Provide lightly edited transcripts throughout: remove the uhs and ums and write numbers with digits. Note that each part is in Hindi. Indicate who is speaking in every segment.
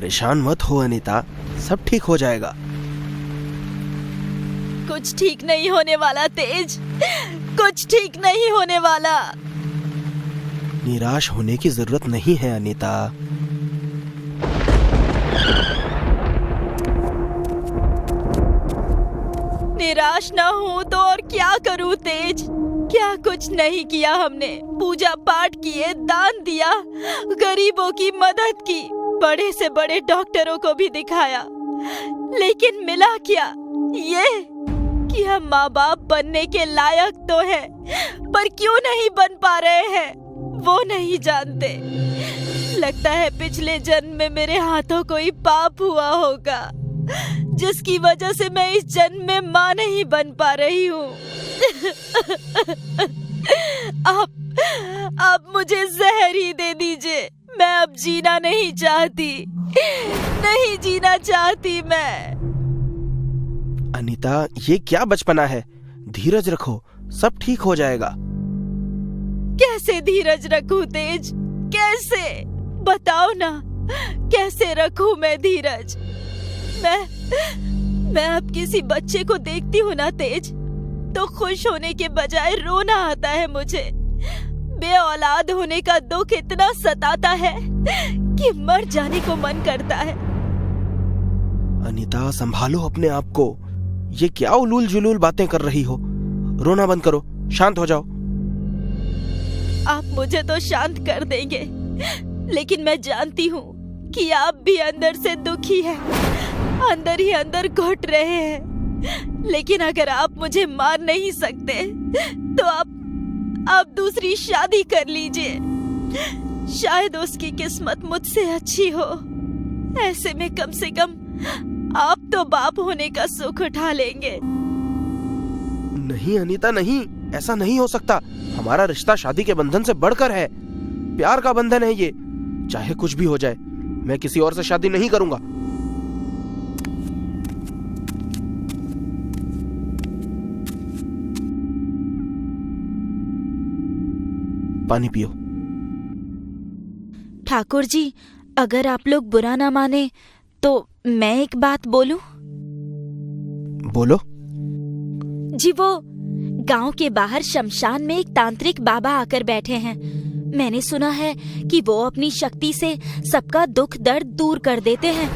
Speaker 1: परेशान मत हो अनीता, सब ठीक हो जाएगा।
Speaker 2: कुछ ठीक नहीं होने वाला तेज, कुछ ठीक नहीं होने वाला।
Speaker 1: निराश होने की जरूरत नहीं है अनीता।
Speaker 2: निराश ना हूँ तो और क्या करूँ तेज? क्या कुछ नहीं किया हमने? पूजा पाठ किए, दान दिया, गरीबों की मदद की, बड़े से बड़े डॉक्टरों को भी दिखाया, लेकिन मिला क्या? ये कि हम माँ बाप बनने के लायक तो हैं, पर क्यों नहीं बन पा रहे हैं वो नहीं जानते। लगता है पिछले जन्म में मेरे हाथों कोई पाप हुआ होगा, जिसकी वजह से मैं इस जन्म में माँ नहीं बन पा रही हूँ। आप मुझे जहर ही दे दीजिए, मैं अब जीना नहीं चाहती, नहीं जीना चाहती मैं।
Speaker 1: अनीता, ये क्या बचपना है? धीरज रखो, सब ठीक हो जाएगा।
Speaker 2: कैसे धीरज रखूं तेज? कैसे? बताओ ना, कैसे रखूं मैं धीरज? मैं अब किसी बच्चे को देखती हूँ ना तेज, तो खुश होने के बजाय रोना आता है मुझे। बेऔलाद होने का दुख इतना सताता है कि मर जाने को मन करता है।
Speaker 1: अनीता, संभालो अपने आप को। ये क्या उलूल जुलूल बातें कर रही हो? रोना बंद करो, शांत हो जाओ।
Speaker 2: आप मुझे तो शांत कर देंगे, लेकिन मैं जानती हूँ कि आप भी अंदर से दुखी हैं, अंदर ही अंदर घुट रहे हैं। लेकिन अगर आप मुझे मार नहीं सकते तो आप दूसरी शादी कर लीजिए, शायद उसकी किस्मत मुझसे अच्छी हो। ऐसे में कम से कम आप तो बाप होने का सुख उठा लेंगे।
Speaker 1: नहीं अनीता, नहीं, ऐसा नहीं हो सकता। हमारा रिश्ता शादी के बंधन से बढ़कर है, प्यार का बंधन है ये। चाहे कुछ भी हो जाए, मैं किसी और से शादी नहीं करूंगा। पानी पियो।
Speaker 2: ठाकुर जी, अगर आप लोग बुरा ना माने तो मैं एक बात बोलूं?
Speaker 1: बोलो।
Speaker 2: जी, वो गांव के बाहर शमशान में एक तांत्रिक बाबा आकर बैठे हैं। मैंने सुना है कि वो अपनी शक्ति से सबका दुख दर्द दूर कर देते हैं।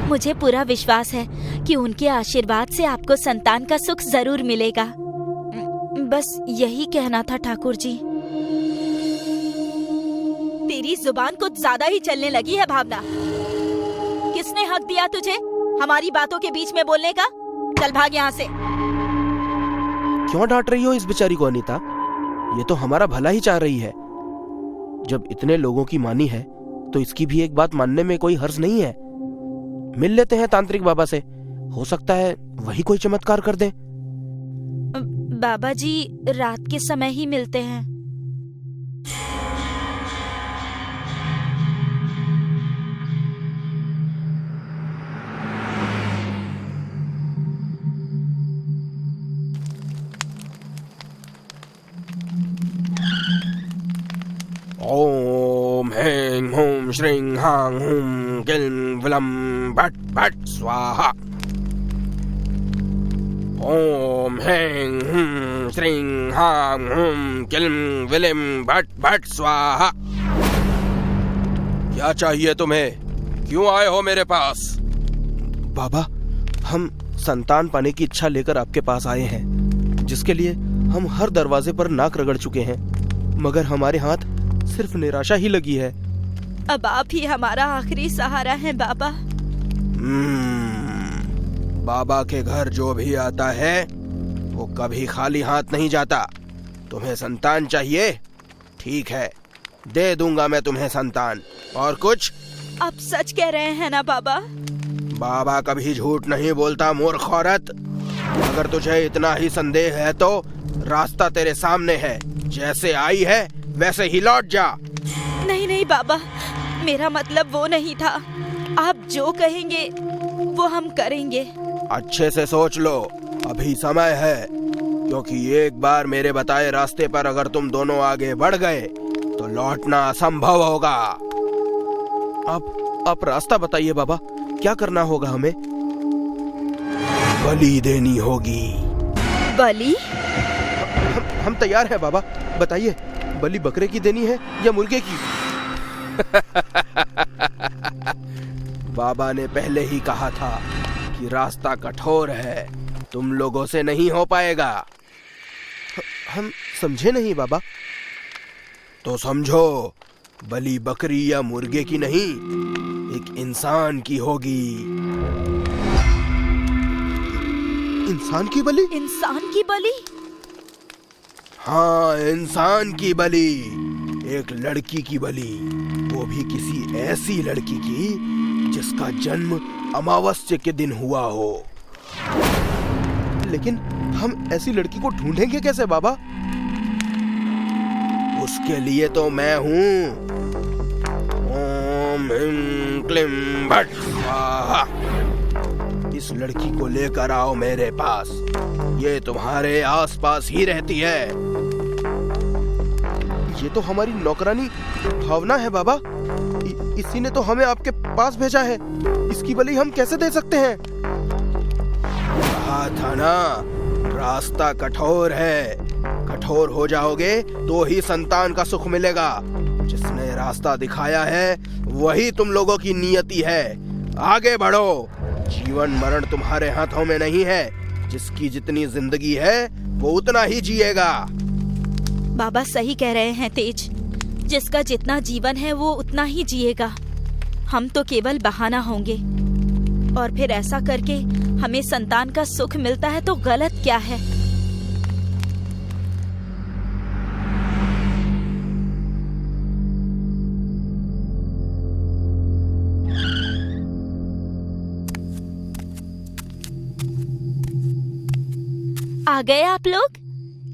Speaker 2: मुझे पूरा विश्वास है कि उनके आशीर्वाद से आपको संतान का सुख जरूर मिलेगा। बस यही कहना था ठाकुर जी। तेरी जुबान कुछ ज्यादा ही चलने लगी है भावना। किसने हक दिया तुझे हमारी बातों के बीच में बोलने का? चल भाग यहाँ से।
Speaker 1: क्यों डांट रही हो इस बेचारी को अनीता? ये तो हमारा भला ही चाह रही है। जब इतने लोगों की मानी है तो इसकी भी एक बात मानने में कोई हर्ज नहीं है। मिल लेते हैं तांत्रिक बाबा से, हो सकता है वही कोई चमत्कार कर दे।
Speaker 2: बाबा जी रात के समय ही मिलते हैं।
Speaker 1: ओम ह्रीं हूं श्रीं हां हूं क्लीं विलं भट भट स्वाहा। ओम ह्रीं हूं श्रीं हां हूं क्लीं विलं भट भट स्वाहा। क्या चाहिए तुम्हें? क्यों आए हो मेरे पास? बाबा, हम संतान पाने की इच्छा लेकर आपके पास आए हैं, जिसके लिए हम हर दरवाजे पर नाक रगड़ चुके हैं, मगर हमारे हाथ सिर्फ निराशा ही लगी है।
Speaker 2: अब आप ही हमारा आखिरी सहारा हैं बाबा।
Speaker 1: बाबा के घर जो भी आता है वो कभी खाली हाथ नहीं जाता। तुम्हें संतान चाहिए? ठीक है, दे दूंगा मैं तुम्हें संतान। और कुछ?
Speaker 2: आप सच कह रहे हैं ना बाबा?
Speaker 1: बाबा कभी झूठ नहीं बोलता मूर्ख औरत। अगर तुझे इतना ही संदेह है तो रास्ता तेरे सामने है, जैसे आई है वैसे ही लौट जा।
Speaker 2: नहीं नहीं बाबा, मेरा मतलब वो नहीं था। आप जो कहेंगे वो हम करेंगे।
Speaker 1: अच्छे से सोच लो, अभी समय है, क्योंकि एक बार मेरे बताए रास्ते पर अगर तुम दोनों आगे बढ़ गए तो लौटना असंभव होगा। आप रास्ता बताइए बाबा, क्या करना होगा हमें? बलि देनी होगी।
Speaker 2: बलि?
Speaker 1: हम तैयार हैं बाबा, बताइए बलि बकरे की देनी है या मुर्गे की? बाबा ने पहले ही कहा था कि रास्ता कठोर है, तुम लोगों से नहीं हो पाएगा। हम समझे नहीं बाबा। तो समझो, बलि बकरी या मुर्गे की नहीं, एक इंसान की होगी। इंसान की बलि?
Speaker 2: इंसान की बलि?
Speaker 1: हाँ, इंसान की बलि, एक लड़की की बलि, वो भी किसी ऐसी लड़की की जिसका जन्म अमावस्या के दिन हुआ हो। लेकिन हम ऐसी लड़की को ढूंढेंगे कैसे बाबा? उसके लिए तो मैं हूँ। ओम ह्रीं क्लीं भट स्वाहा। इस लड़की को लेकर आओ मेरे पास, ये तुम्हारे आसपास ही रहती है। ये तो हमारी नौकरानी भावना है बाबा, इसी ने तो हमें आपके पास भेजा है। इसकी बलि हम कैसे दे सकते हैं? कहा था ना, रास्ता कठोर है, कठोर हो जाओगे तो ही संतान का सुख मिलेगा। जिसने रास्ता दिखाया है वही तुम लोगों की नियति है। आगे बढ़ो, जीवन मरण तुम्हारे हाथों में नहीं है। जिसकी जितनी जिंदगी है वो उतना ही जिएगा।
Speaker 2: बाबा सही कह रहे हैं तेज, जिसका जितना जीवन है वो उतना ही जिएगा। हम तो केवल बहाना होंगे, और फिर ऐसा करके हमें संतान का सुख मिलता है तो गलत क्या है? आ गए आप लोग?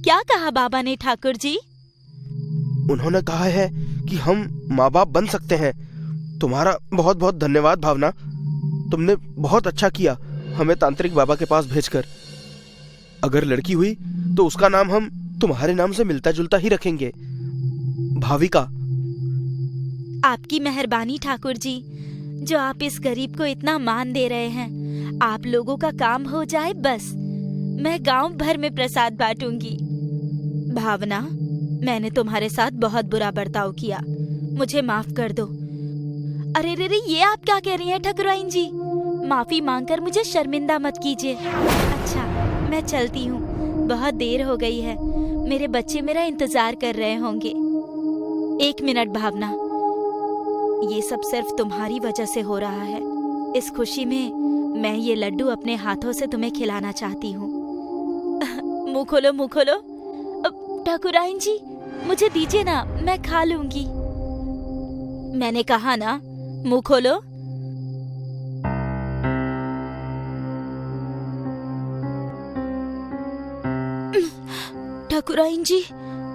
Speaker 2: क्या कहा बाबा ने ठाकुर जी?
Speaker 1: उन्होंने कहा है कि हम माँ बाप बन सकते हैं। तुम्हारा बहुत बहुत धन्यवाद भावना, तुमने बहुत अच्छा किया हमें तांत्रिक बाबा के पास भेजकर। अगर लड़की हुई तो उसका नाम हम तुम्हारे नाम से मिलता जुलता ही रखेंगे, भाविका।
Speaker 2: आपकी मेहरबानी ठाकुर जी, जो आप इस गरीब को इतना मान दे रहे हैं। आप लोगों का काम हो जाए बस, मैं गांव भर में प्रसाद बांटूंगी। भावना, मैंने तुम्हारे साथ बहुत बुरा बर्ताव किया, मुझे माफ कर दो। अरे रे रे, ये आप क्या कह रही हैं ठकुराइन जी? माफी मांगकर मुझे शर्मिंदा मत कीजिए। अच्छा, मैं चलती हूँ, बहुत देर हो गई है। मेरे बच्चे मेरा इंतजार कर रहे होंगे। 1 मिनट भावना, ये सब सिर्फ तुम्हारी वजह से हो रहा है। इस खुशी में मैं ये लड्डू अपने हाथों से तुम्हें खिलाना चाहती हूँ। मुँह खोलो, मुँह खोलो। ठाकुराइन जी, मुझे दीजिए ना, मैं खा लूंगी। मैंने कहा ना, मुँह खोलो। ठाकुराइन जी,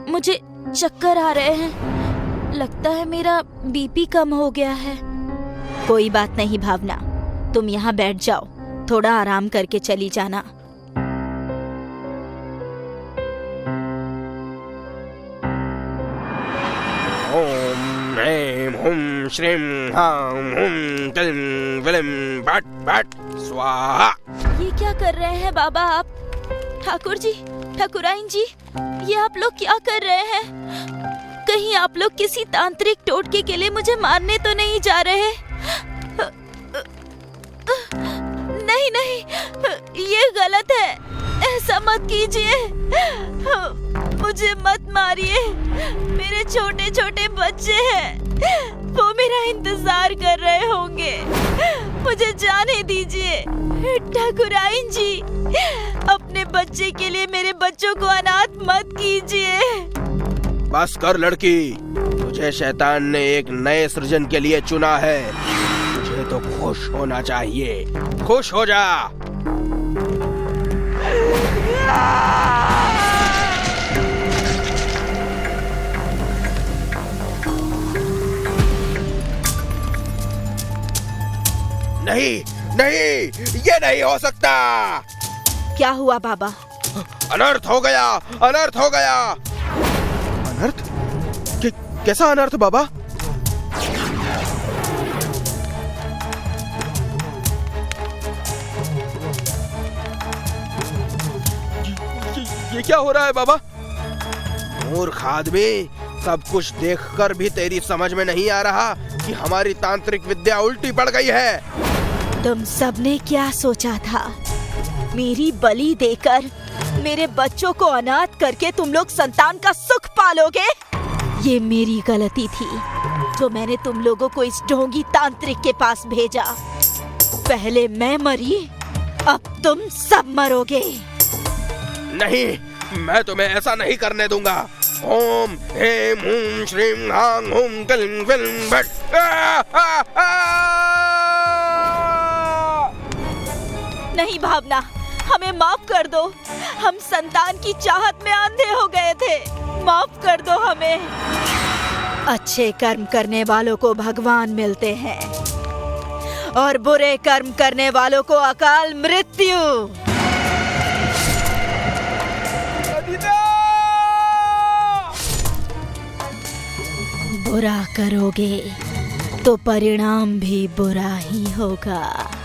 Speaker 2: मुझे चक्कर आ रहे हैं, लगता है मेरा बीपी कम हो गया है। कोई बात नहीं भावना, तुम यहाँ बैठ जाओ, थोड़ा आराम करके चली जाना।
Speaker 1: ओम ह्रीं हुं श्रीं हां हुं क्लीं विलीं भट भट स्वाहा।
Speaker 2: ये क्या कर रहे हैं बाबा आप? ठाकुर जी, ठाकुराइन जी, ये आप लोग क्या कर रहे हैं? कहीं आप लोग किसी तांत्रिक टोटके के लिए मुझे मारने तो नहीं जा रहे? नहीं नहीं, ये गलत है, ऐसा मत कीजिए। मुझे मत मारिए, मेरे छोटे छोटे बच्चे हैं, वो मेरा इंतजार कर रहे होंगे। मुझे जाने दीजिए। ठाकुराइन जी, अपने बच्चे के लिए मेरे बच्चों को अनाथ मत कीजिए।
Speaker 1: बस कर लड़की, तुझे शैतान ने एक नए सृजन के लिए चुना है। तुझे तो खुश होना चाहिए, खुश हो जा। नहीं नहीं, ये नहीं हो सकता।
Speaker 2: क्या हुआ बाबा?
Speaker 1: अनर्थ हो गया, अनर्थ हो गया। अनर्थ? कैसा अनर्थ बाबा? ये क्या हो रहा है बाबा? मूर्ख आदमी, सब कुछ देखकर भी तेरी समझ में नहीं आ रहा कि हमारी तांत्रिक विद्या उल्टी पड़ गई है।
Speaker 2: तुम सबने क्या सोचा था? मेरी बलि देकर मेरे बच्चों को अनाथ करके तुम लोग संतान का सुख पालोगे? ये मेरी गलती थी जो मैंने तुम लोगों को इस ढोंगी तांत्रिक के पास भेजा। पहले मैं मरी, अब तुम सब मरोगे।
Speaker 1: नहीं, मैं तुम्हें ऐसा नहीं करने दूंगा। ओम हेम हूं श्रीम हांग हुम कलिम फिल्म भट।
Speaker 2: नहीं भावना, हमें माफ कर दो। हम संतान की चाहत में अंधे हो गए थे। माफ कर दो हमें। अच्छे कर्म करने वालों को भगवान मिलते हैं और बुरे कर्म करने वालों को अकाल मृत्यु। बुरा करोगे तो परिणाम भी बुरा ही होगा।